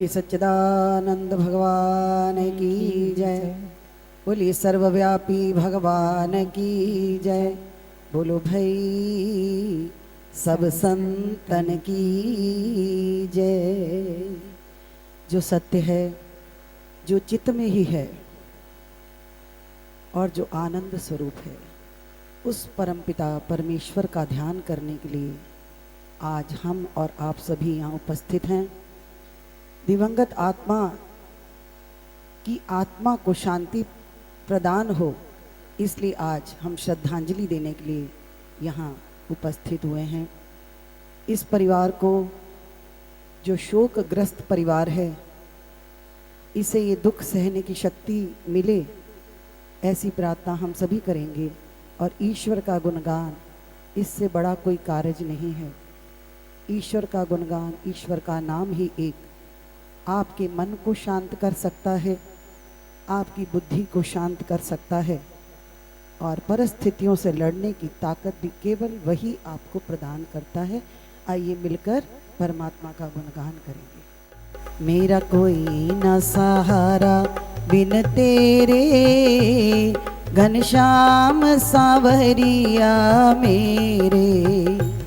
सच्चिदानंद भगवान की जय। बोलिए सर्वव्यापी भगवान की जय। बोलो भाई सब संतन की जय। जो सत्य है, जो चित्त में ही है और जो आनंद स्वरूप है, उस परमपिता परमेश्वर का ध्यान करने के लिए आज हम और आप सभी यहाँ उपस्थित हैं। दिवंगत आत्मा की आत्मा को शांति प्रदान हो, इसलिए आज हम श्रद्धांजलि देने के लिए यहाँ उपस्थित हुए हैं। इस परिवार को, जो शोकग्रस्त परिवार है, इसे ये दुख सहने की शक्ति मिले, ऐसी प्रार्थना हम सभी करेंगे। और ईश्वर का गुणगान, इससे बड़ा कोई कार्य नहीं है। ईश्वर का गुणगान, ईश्वर का नाम ही एक आपके मन को शांत कर सकता है, आपकी बुद्धि को शांत कर सकता है, और परिस्थितियों से लड़ने की ताकत भी केवल वही आपको प्रदान करता है। आइए मिलकर परमात्मा का गुणगान करेंगे। मेरा कोई न सहारा बिन तेरे, घनश्याम सांवरिया मेरे।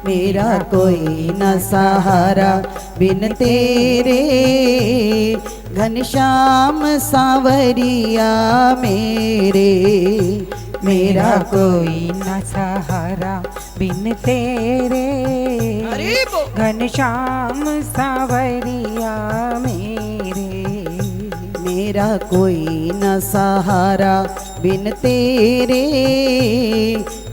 मेरा कोई न सहारा बिन तेरे, घनश्याम सांवरिया मेरे। मेरा कोई न सहारा बिन तेरे, घनश्याम सांवरिया मेरे। मेरा कोई न सहारा बिन तेरे,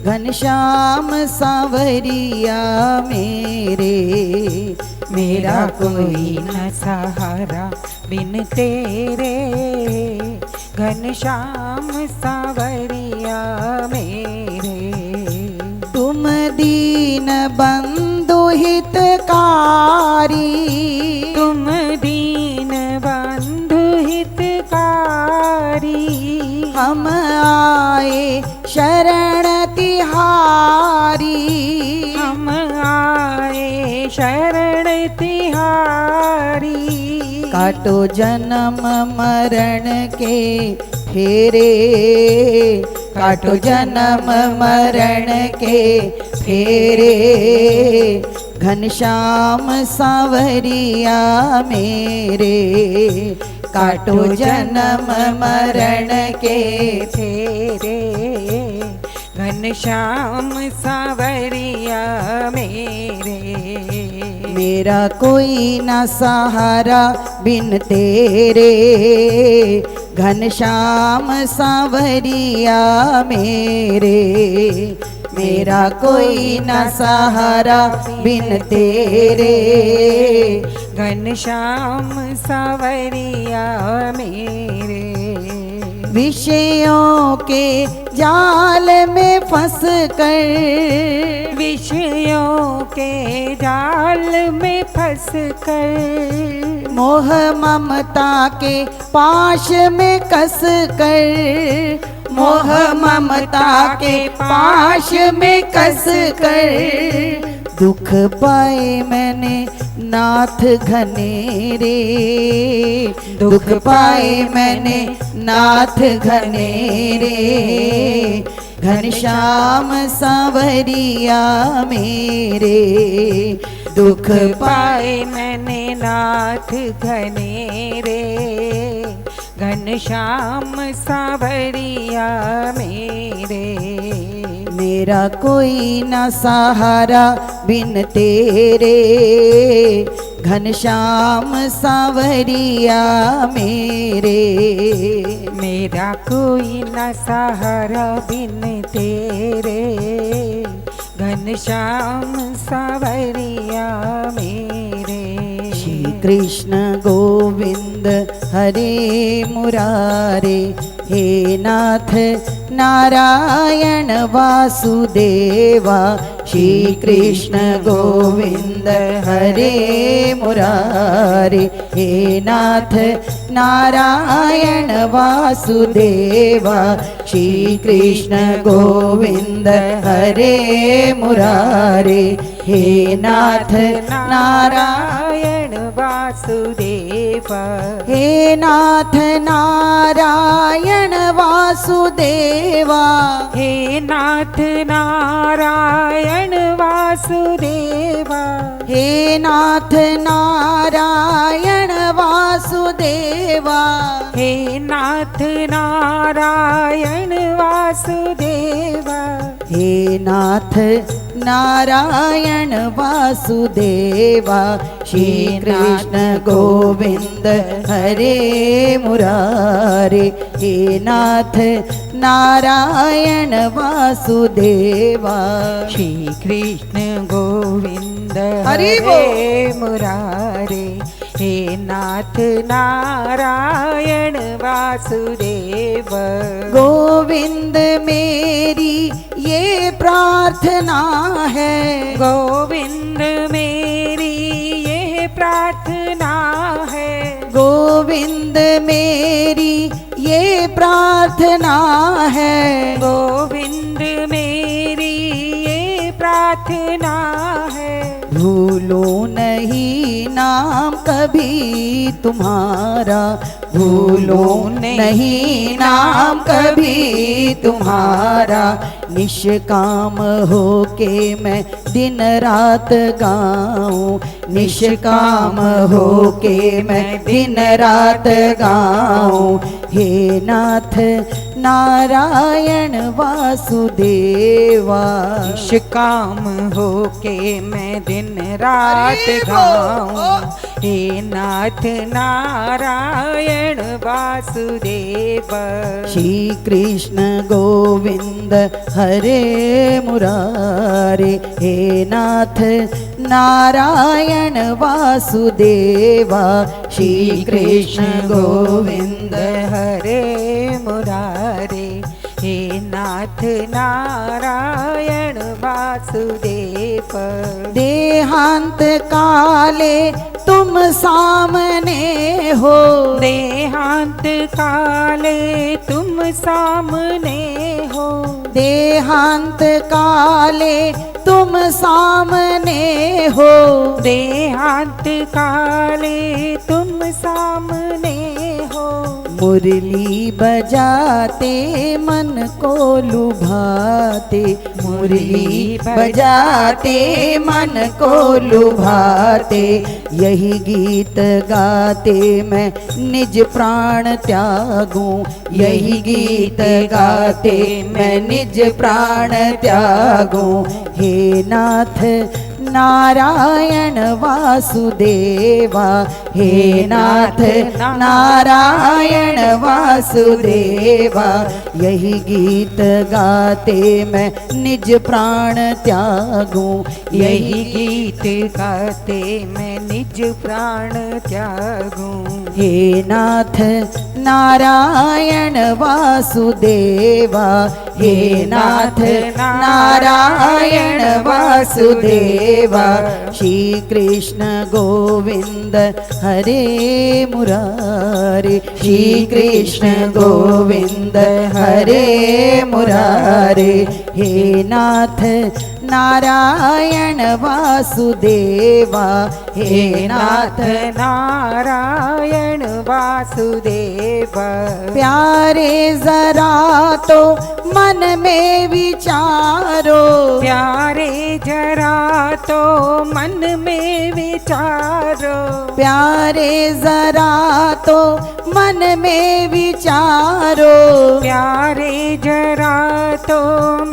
घनश्याम सांवरिया मेरे। मेरा कोई न सहारा बिन तेरे, घनश्याम सांवरिया मेरे। तुम दीन बंधु हितकारी, तुम दीन बंधु हितकारी। हम आए शरण तिहारी, हम आए शरण तिहारी। काटो जन्म मरण के फेरे, काटो जन्म मरण के फेरे। घनश्याम सांवरिया मेरे, काटो जन्म मरण के फेरे। घनश्याम सांवरिया मेरे। मेरा कोई न सहारा बिन तेरे, घनश्याम सांवरिया मेरे। मेरा कोई न सहारा बिन तेरे, घनश्याम सांवरिया मेरे। विषयों के जाल में फंस कर, विषयों के जाल में फंस कर। मोह ममता के पाश में कस कर, मोह ममता के पाश में कस कर। दुख पाए मैंने नाथ घनेरे, दुख पाए मैंने नाथ घनेरे। घनश्याम सांवरिया मेरे, दुख पाए मैंने नाथ घनेरे। घनश्याम सांवरिया मेरे। मेरा कोई न सहारा बिन तेरे, घनश्याम सांवरिया मेरे। मेरा कोई न सहारा बिन तेरे, घनश्याम सांवरिया मेरे। श्री कृष्ण गोविंद हरे मुरारे, हे नाथ नारायण वासुदेवा। श्री कृष्ण गोविंद हरे मुरारे, हे नाथ नारायण वासुदेवा। श्री कृष्ण गोविंद हरे मुरारे, हे नाथ नारायण वासुदेव हे नाथ नारायण वासुदेवा हे नाथ नारायण वासुदेवा हे नाथ नारायण वासुदेवा हे नाथ नारायण वासुदेवा हे नाथ नारायण वासुदेवा श्री कृष्ण गोविंद हरे मुरारे हे नाथ नारायण वासुदेवा श्री कृष्ण गोविंद हरि हरे मुरारे हे नाथ नारायण वासुदेव गोविंद मेरी ये प्रार्थना है गोविंद मेरी ये प्रार्थना है गोविंद मेरी ये प्रार्थना है गोविंद मेरी ये प्रार्थना है भूलो नहीं नाम कभी तुम्हारा भूलो नहीं नाम कभी तुम्हारा निष्काम हो के मैं दिन रात गाऊं निष्काम हो के मैं दिन रात गाऊं हे नाथ नारायण वासुदेवा निष्काम हो के मैं दिन रात गाऊं हे नाथ नारायण वासुदेव श्री कृष्ण गोविंद हरे मुरारे हे नाथ नारायण वासुदेवा श्री कृष्ण गोविंद हरे मुरारे हे नाथ नारायण वासुदेव देहांत काले तुम सामने हो देहांत काले तुम सामने हो देहांत काले तुम सामने हो देहांत काले तुम सामने हो मुरली बजाते मन को लुभाते मुरली बजाते मन को लुभाते यही गीत गाते मैं निज प्राण त्यागूं यही गीत गाते मैं निज प्राण त्यागूं हे नाथ नारायण वासुदेवा हे नाथ नारायण वासुदेवा यही गीत गाते मैं निज प्राण त्यागूं यही गीत गाते मैं निज प्राण त्यागूं हे नाथ नारायण वासुदेवा हे नाथ नारायण वासुदेवा श्री कृष्ण गोविंद हरे मुरारे श्री कृष्ण गोविंद हरे मुरारे हे नाथ नारायण वासुदेवा हे नाथ नारायण वासुदेव प्यारे जरा तो मन में विचारो प्यारे जरा तो मन में विचारो प्यारे जरा तो मन में विचारो प्यारे जरा तो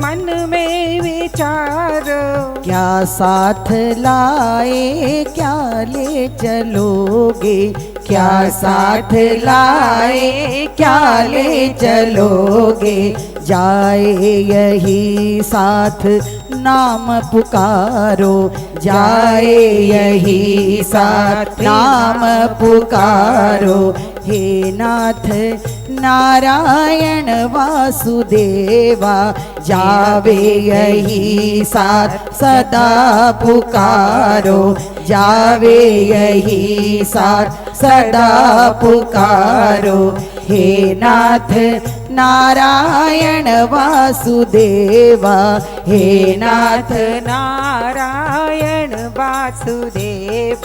मन में विचारो क्या साथ लाए क्या ले चलोगे क्या साथ लाए क्या ले चलोगे जाए यही साथ नाम पुकारो जाए यही साथ नाम पुकारो हे नाथ नारायण वासुदेवा जावे यही साथ सदा पुकारो जावे यही साथ सदा पुकारो हे नाथ नारायण वासुदेवा, हे नाथ नारायण वासुदेव।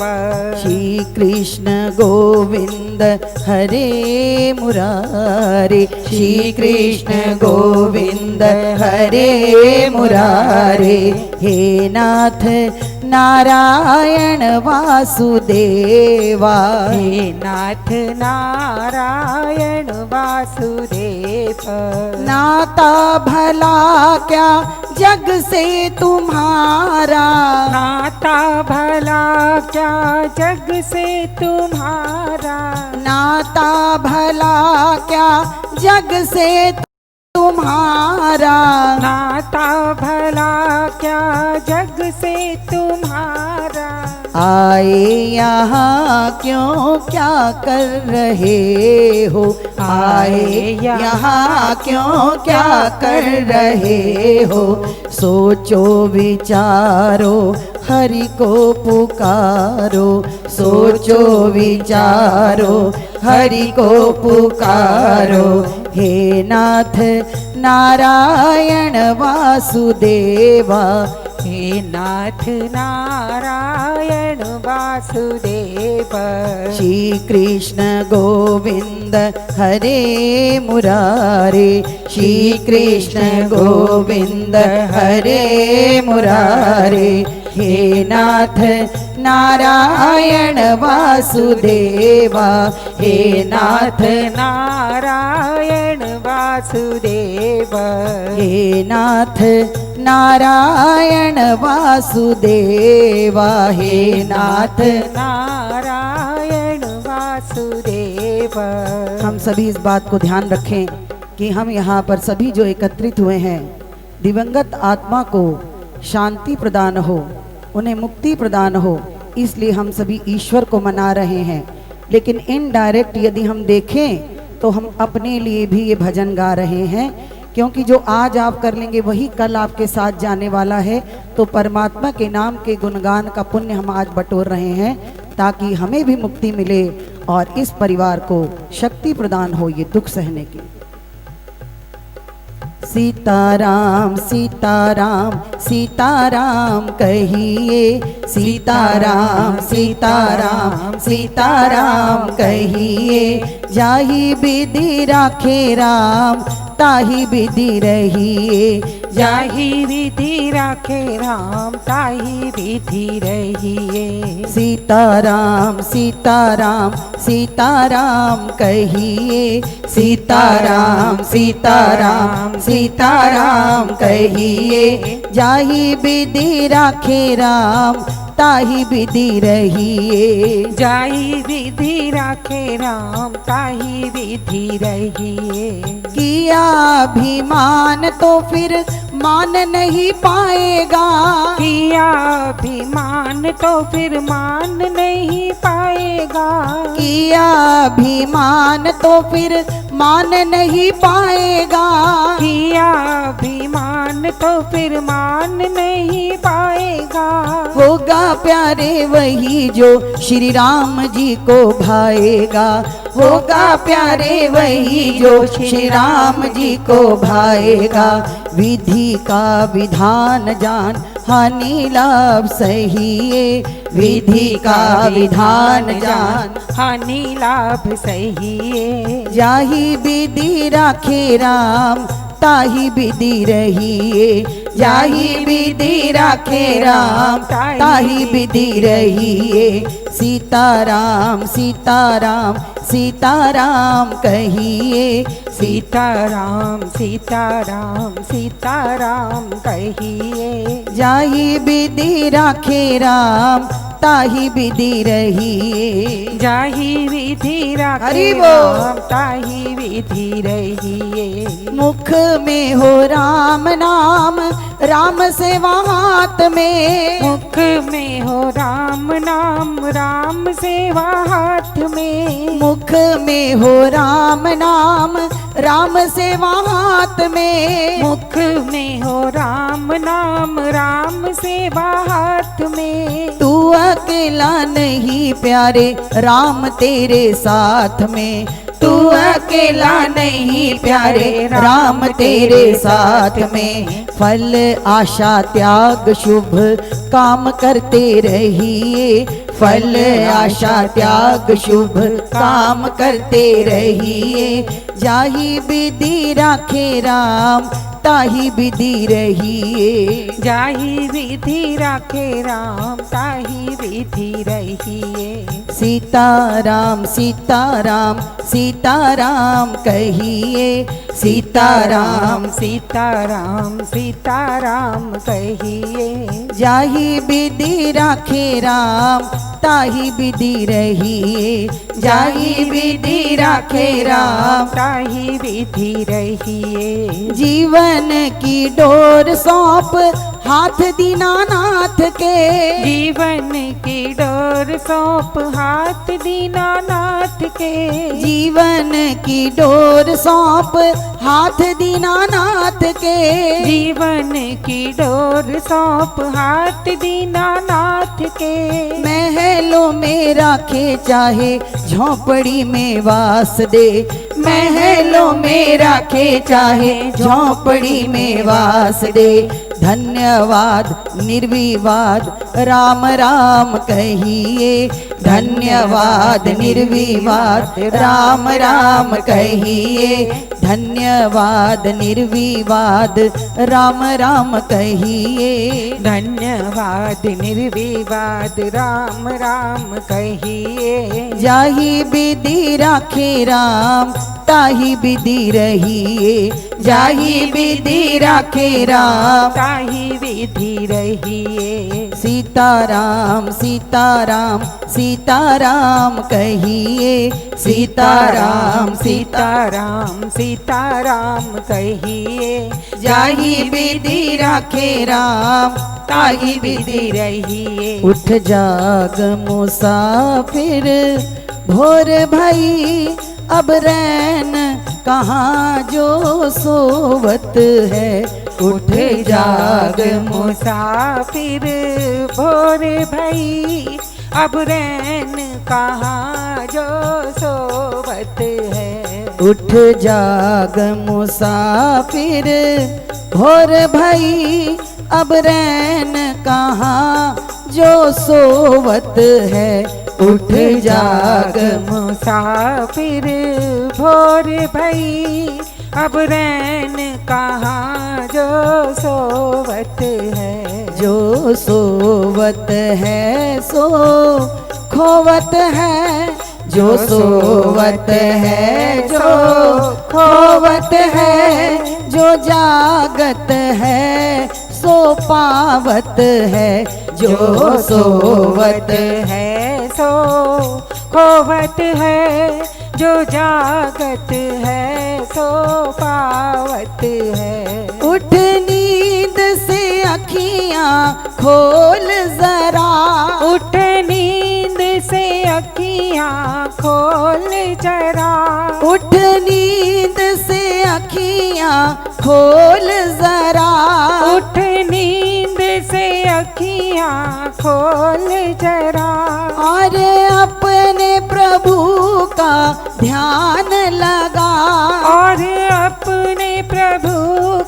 श्री कृष्ण गोविंद हरे मुरारे, श्री कृष्ण गोविंद हरे मुरारे, हे नाथ नारायण वासुदेवा, हे नाथ नारायण वासुदेव। नाता भला क्या जग से तुम्हारा, नाता भला क्या जग से तुम्हारा, नाता भला क्या जग से तुम्हारा, नाता भला क्या जग से तुम्हारा। आए यहाँ क्यों क्या कर रहे हो, आए यहाँ क्यों क्या कर रहे हो, सोचो विचारो हरि को पुकारो, सोचो विचारो हरि को पुकारो, हे नाथ नारायण वासुदेवा, हे नाथ नारायण वासुदेव। श्री कृष्ण गोविंद हरे मुरारे, श्री कृष्ण गोविंद हरे मुरारे, हे नाथ नारायण वासुदेवा, हे नाथ नारायण वासुदेव, हे नाथ नारायण वासुदेवा, हे नाथ नारायण वासुदेव। हम सभी इस बात को ध्यान रखें कि हम यहाँ पर सभी जो एकत्रित हुए हैं, दिवंगत आत्मा को शांति प्रदान हो, उन्हें मुक्ति प्रदान हो, इसलिए हम सभी ईश्वर को मना रहे हैं। लेकिन इनडायरेक्ट यदि हम देखें तो हम अपने लिए भी ये भजन गा रहे हैं, क्योंकि जो आज आप कर लेंगे वही कल आपके साथ जाने वाला है। तो परमात्मा के नाम के गुणगान का पुण्य हम आज बटोर रहे हैं, ताकि हमें भी मुक्ति मिले और इस परिवार को शक्ति प्रदान हो ये दुख सहने की। सीताराम सीताराम सीताराम कहिए, सीताराम सीताराम सीताराम कहिए, जाहि विधि राखे राम ताहि विधि रहिए, जाहि विधि राखे राम ताहि विधि रहिए। सीताराम सीताराम सीताराम कहिए, सीताराम सीताराम सीताराम कहिए, जाहि विधि राखे राम ताहि विधि रहिए, जाहि विधि राखे राम ताहि विधि रहिए। किया अभिमान तो फिर मान नहीं पाएगा, किया अभिमान तो फिर मान नहीं पाएगा, किया अभिमान तो फिर मान नहीं पाएगा, किया अभिमान तो फिर मान नहीं पाएगा। होगा प्यारे वही जो श्री राम जी को भाएगा, होगा प्यारे वही जो श्री राम जी को भाएगा। विधि का विधान जान हानि लाभ सहिए, विधि का विधान जान हानि लाभ सहिए। जाहि विधि राखे राम ताहि विधि रहिए, जाहि विधि राखे राम ताहि विधि रहिए। सीताराम सीताराम सीताराम कहिए, सीताराम सीताराम सीताराम कहिए, जाहि विधि राखे राम ताहि विधि रहिए, जाहि विधि राखे हरि बोल। राम ताहि विधि रहिए। मुख में हो राम नाम राम सेवा हाथ में, मुख में हो राम नाम राम सेवा हाथ में, मुख में हो राम नाम राम सेवा हाथ में, मुख में हो राम नाम राम सेवा हाथ में। तू अकेला नहीं प्यारे राम तेरे साथ में, तू अकेला नहीं प्यारे, राम तेरे साथ में। फल आशा त्याग शुभ काम करते रहिए, फल आशा त्याग शुभ काम करते रहिए। जाहि विधि राखे राम ताहि विधि रहिए, जाहि विधि राखे राम ताहि विधि रहिए। सीताराम सीताराम सीताराम कहिए, सीताराम सीताराम सीताराम कहिए। जाहि विधि राखे राम ताहि विधि रहिए, जाहि विधि राखे राम ताहि विधि रहिए। जीवन की डोर सौंप हाथ दीनानाथ के, जीवन की डोर सौंप हाथ दीनानाथ के। जीवन की डोर सौंप हाथ दीनानाथ के। जीवन की डोर सौंप हाथ दीनानाथ के। महलों में राखे चाहे झोंपड़ी में वास दे, महलों में राखे चाहे झोंपड़ी में वास दे। धन्यवाद निर्विवाद राम राम कहिए, धन्यवाद निर्विवाद राम राम कहिए, धन्यवाद निर्विवाद राम राम कहिए। धन्यवाद निर्विवाद राम राम कहिए। जाहि विधि राखे राम ताहि विधि रहिए, जाहि विधि राखे राम ताहि विधि रहिए। सीताराम सीताराम सीताराम कहिए, सीताराम सीताराम सीताराम कहिए। जाहि विधि राखे राम ताहि विधि रहिए। उठ जाग मुसाफिर भोर भई, अब रैन कहाँ जो सोवत है। उठ जाग मुसाफिर भोर भई, अब रैन कहाँ जो सोवत है। उठ जाग मुसाफिर भोर भई, अब रैन कहाँ जो सोवत है। उठ जाग मुसाफिर भोर भई, अब रैन कहाँ जो सोवत है। जो सोवत है सो खोवत है, जो सोवत है जो खोवत है। जो जागत है सो पावत है, जो सोवत है सो खोवत है। जो जागत है सो पावत है। उठ नींद से अखियाँ खोल जरा, उठ नींद से अखियाँ खोल जरा। उठ नींद से अखियाँ खोल जरा। उठ नींद से अखियाँ खोल जरा। और अपने प्रभु का ध्यान लगा, और अपने प्रभु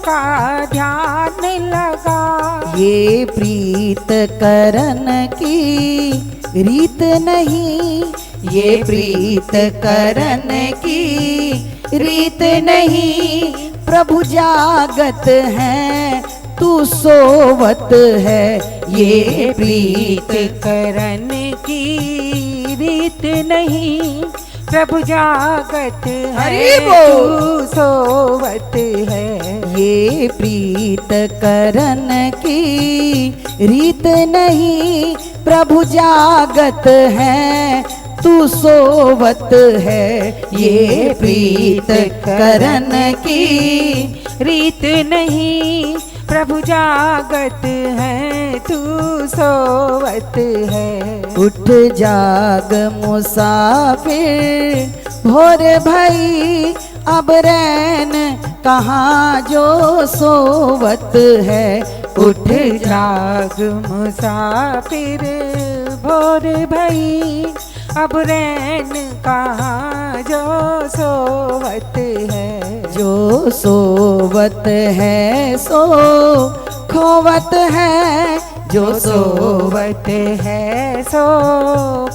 का ध्यान लगा। ये प्रीत करन की रीत नहीं, ये प्रीत करन की रीत नहीं। प्रभु जागत है तू सोवत है, ये प्रीत करन की रीत नहीं। प्रभु जागत है तू सोवत है। ये प्रीत करन की रीत नहीं। प्रभु जागत है तू सोवत है, ये प्रीत करन की रीत नहीं। प्रभु जागत है तू सोवत है। उठ जाग मुसाफिर भोर भई, अब रैन कहाँ जो सोवत है। उठ जाग मुसाफिर भोर भई, अब रैन कहाँ जो सोवत है। जो सोवत है सो खोवत है, जो सोवत है सो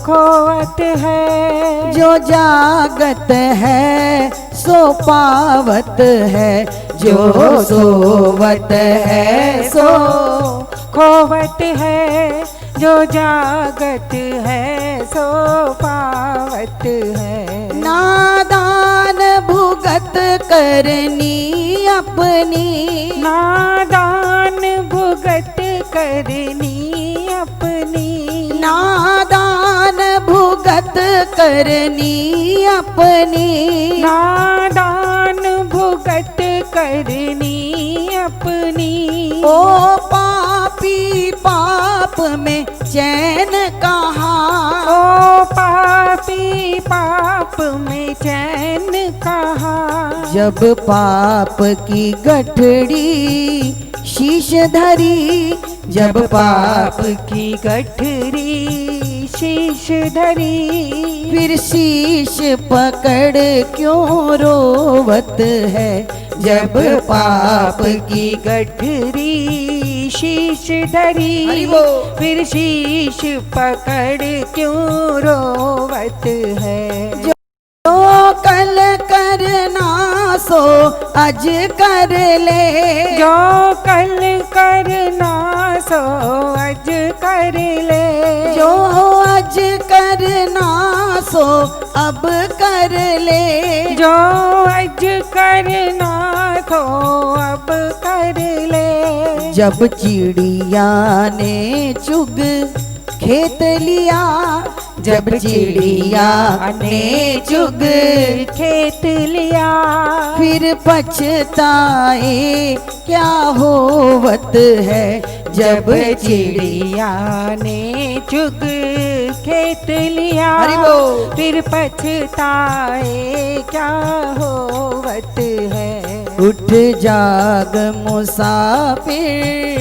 खोवत है। जो जागत है सो पावत है, जो सोवत है सो खोवत है। जो जागत है सो पावत है। नादान भुगत करनी अपनी, नादान भुगत करनी अपनी। नादान भुगत करनी अपनी, नादान भुगत करनी अपनी। ओ पापी पाप में चैन कहाँ, ओ पापी पाप में चैन कहाँ। जब पाप की गठड़ी शीश धरी, जब पाप की गठरी शीश धरी। फिर शीश पकड़ क्यों रोवत है, जब पाप की गठरी शीश धरी। फिर शीश पकड़ क्यों रोवत है। जो कल करना सो आज कर ले, जो कल करना सो आज कर ले। जो आज करना सो अब कर ले, जो आज करना सो अब कर ले। जब चिड़िया ने चुग खेत लिया, जब चिड़िया ने चुग खेत लिया। फिर पछताए क्या होवत है, जब चिड़िया ने चुग खेत लिया। फिर पछताए क्या होवत है। उठ जाग मुसाफिर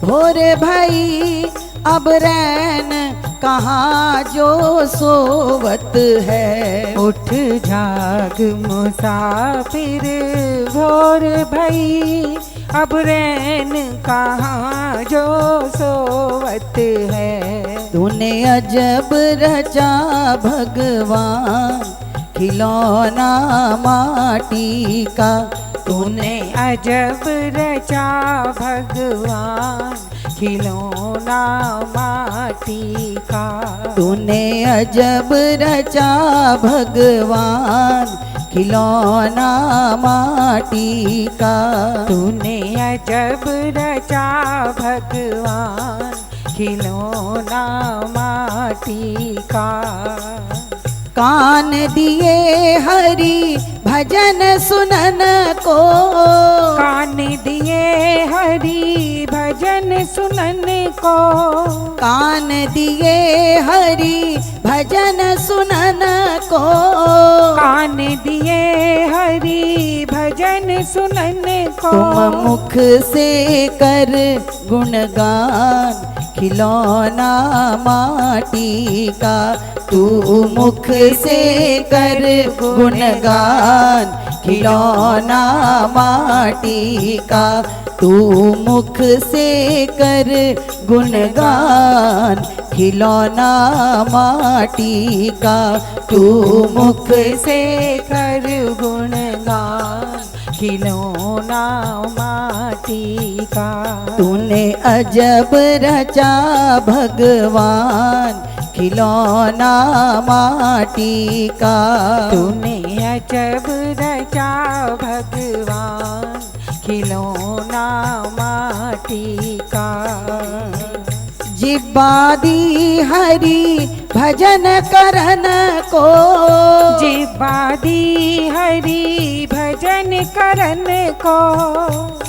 भोर भई, अब रैन कहाँ जो सोवत है। उठ जाग मुसाफिर भोर भई, अब रैन कहाँ जो सोवत है। तूने अजब रचा भगवान खिलौना माटी का, तूने अजब रचा भगवान खिलौना माटी का। तूने अजब रचा भगवान खिलौना माटी का। तूने अजब रचा भगवान खिलौना माटी का। कान दिए हरि भजन सुनन को, कान दिए हरि भजन सुनन को। कान दिए हरि भजन सुनन को। कान दिए हरि भजन सुनन को। तुम मुख से कर गुणगान खिलौना माटी का। तू मुख से कर गुणगान खिलौना माटी का। तू मुख से कर गुणगान खिलौना माटी का। तू मुख से कर गुणगान खिलौना माटी का। तूने अजब रचा भगवान खिलौना माटी का। तूने अजब रचा भगवान खिलौना माटी का। जिब्बादी हरि भजन करन को। जिब्बादी हरि भजन करन को।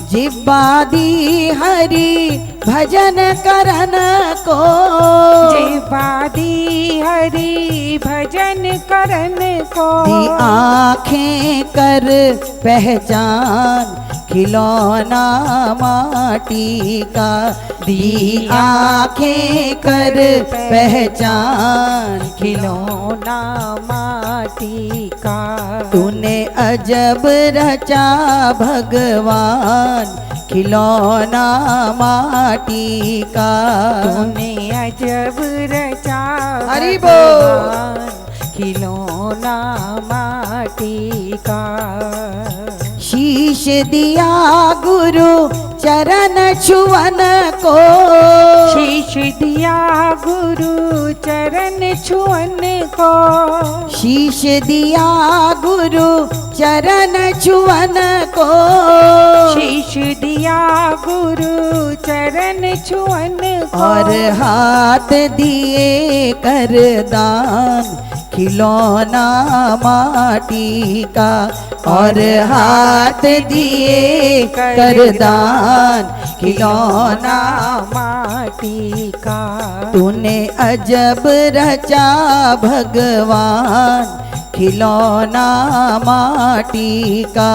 जिब्बादी हरि भजन करन को। जिब्बादी हरि भजन करन को। दी आँखें कर पहचान खिलौना माटी का, दी आंखें कर पहचान, खिलौना माटी का। तूने अजब रचा भगवान, खिलौना माटी का। तूने अजब रचा हरि बोल। भगवान, खिलौना माटी का। शीश दिया गुरु चरण छुअन को, शीश दिया गुरु चरण छुअन को। शीश दिया गुरु चरण छुअन को, शीश दिया गुरु चरण छुअन को। और हाथ दिए कर दान, खिलौना माटी का। और हाथ दिए कर दान, खिलौना माटी का। तूने अजब रचा भगवान, खिलौना माटी का।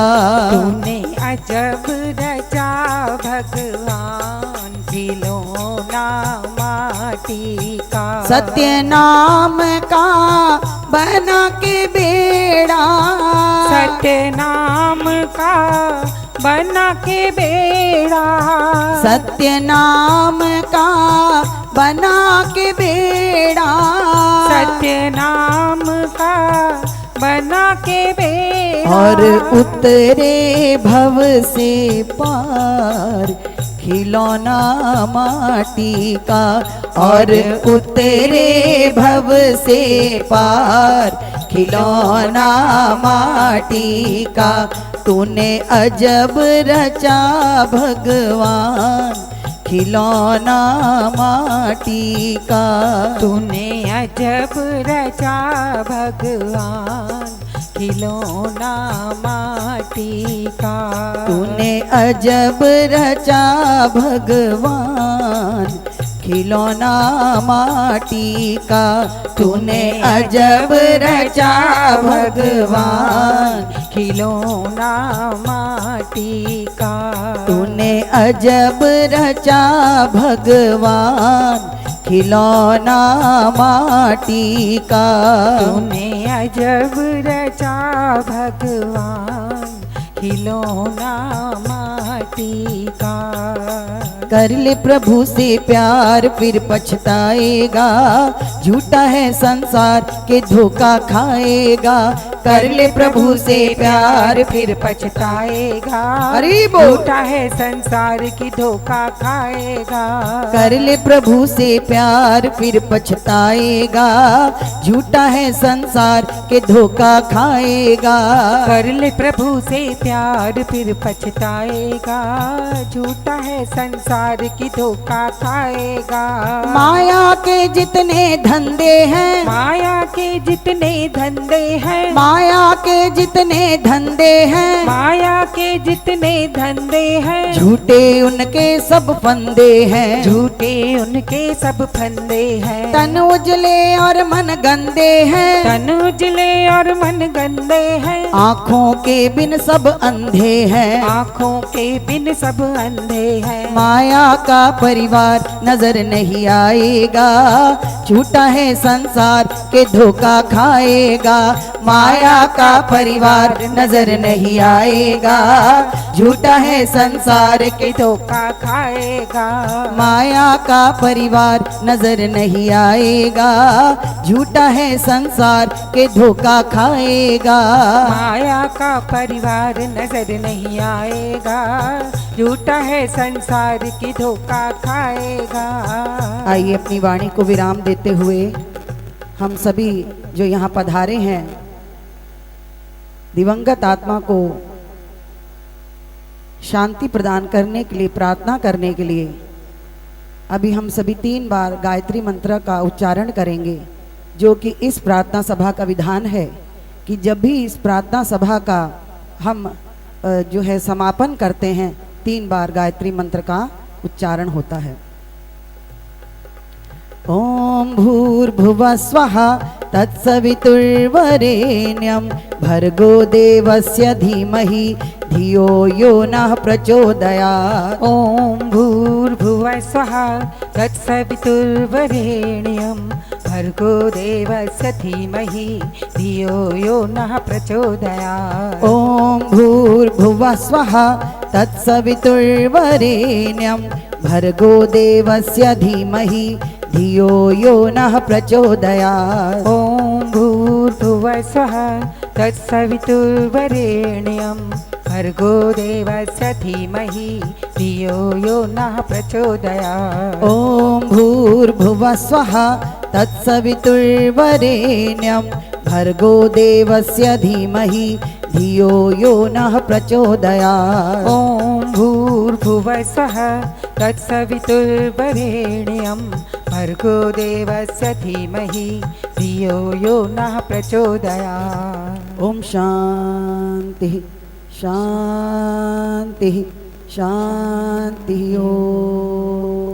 तूने अजब रचा भगवान, खिलौना माटी का। सत्य नाम का बना के बेड़ा, सत्य नाम का बना के बेड़ा। सत्य नाम का बना के बेड़ा, सत्य नाम का बना के बेड़ा। और उतरे भव से पार, खिलौना माटी का। और उतरे भव से पार, खिलौना माटी का। तूने अजब रचा भगवान, खिलौना माटी का। तूने अजब रचा भगवान, खिलौना माटी का। तूने अजब रचा भगवान, खिलौना माटी का। तूने अजब रचा भगवान, खिलौना माटी का। तूने अजब रचा भगवान, खिलौना माटी का। तूने अजब रचा भगवान, खिलौना माटी का। कर ले प्रभु से प्यार फिर पछताएगा, झूठा है संसार के धोखा खाएगा। कर ले प्रभु से प्यार फिर पछताएगा। हरि बोल। झूठा है संसार की धोखा खाएगा। कर ले प्रभु से प्यार फिर पछताएगा, झूठा है संसार के धोखा खाएगा। कर ले प्रभु से प्यार फिर पछताएगा। झूठा है संसार की धोखा खाएगा। माया के जितने धंधे हैं, माया के जितने धंधे हैं, माया के जितने धंधे हैं, माया के जितने धंधे हैं, झूठे उनके सब फंदे हैं। झूठे उनके सब फंदे हैं। तन उजले और मन गंदे हैं, तन उजले और मन गंदे हैं। आँखों के बिन सब अंधे हैं, आँखों के बिन सब अंधे हैं। माया का परिवार नजर नहीं आएगा, झूठा है संसार के धोखा खाएगा। माया का परिवार नजर नहीं आएगा, झूठा है संसार के धोखा खाएगा। माया का परिवार नजर नहीं आएगा, झूठा है संसार के धोखा खाएगा। माया का परिवार नजर नहीं आएगा, झूठा है संसार की धोखा खाएगा। आइए अपनी वाणी को विराम देते हुए हम सभी जो यहाँ पधारे हैं, दिवंगत आत्मा को शांति प्रदान करने के लिए, प्रार्थना करने के लिए अभी हम सभी 3 बार गायत्री मंत्र का उच्चारण करेंगे, जो कि इस प्रार्थना सभा का विधान है कि जब भी इस प्रार्थना सभा का हम जो है समापन करते हैं, 3 बार गायत्री मंत्र का उच्चारण होता है। ॐ भूर्भुवः स्वः तत्सवितुर्वरेण्यं भर्गो देवस्य धीमहि धियो यो नः प्रचोदयात्। ॐ भूर्भुवः स्वः तत्सवितुर्वरेण्यं भर्गो देवस्य धीमहि धियो यो नः प्रचोदयात्। ॐ भूर्भुवः स्वः तत्सवितुर्वरेण्यं भर्गो देवस्य धीमहि धियो यो नः प्रचोदयात्। ॐ भूर्भुवः स्वः तत्सवितुर्वरेण्यं भर्गो देवस्य धीमहि धियो यो नः प्रचोदयात्। ॐ भूर्भुवः स्वः तत्सवितुर्वरेण्यं भर्गो देवस्य धीमहि धियो यो नः प्रचोदयात्। ॐ भूर्भुवः स्वः तत्सवितुर्वरेण्यं भर्गो देवस्य धीमहि धियो यो नः प्रचोदयात्। ओम शांति शांति शांति। ओम।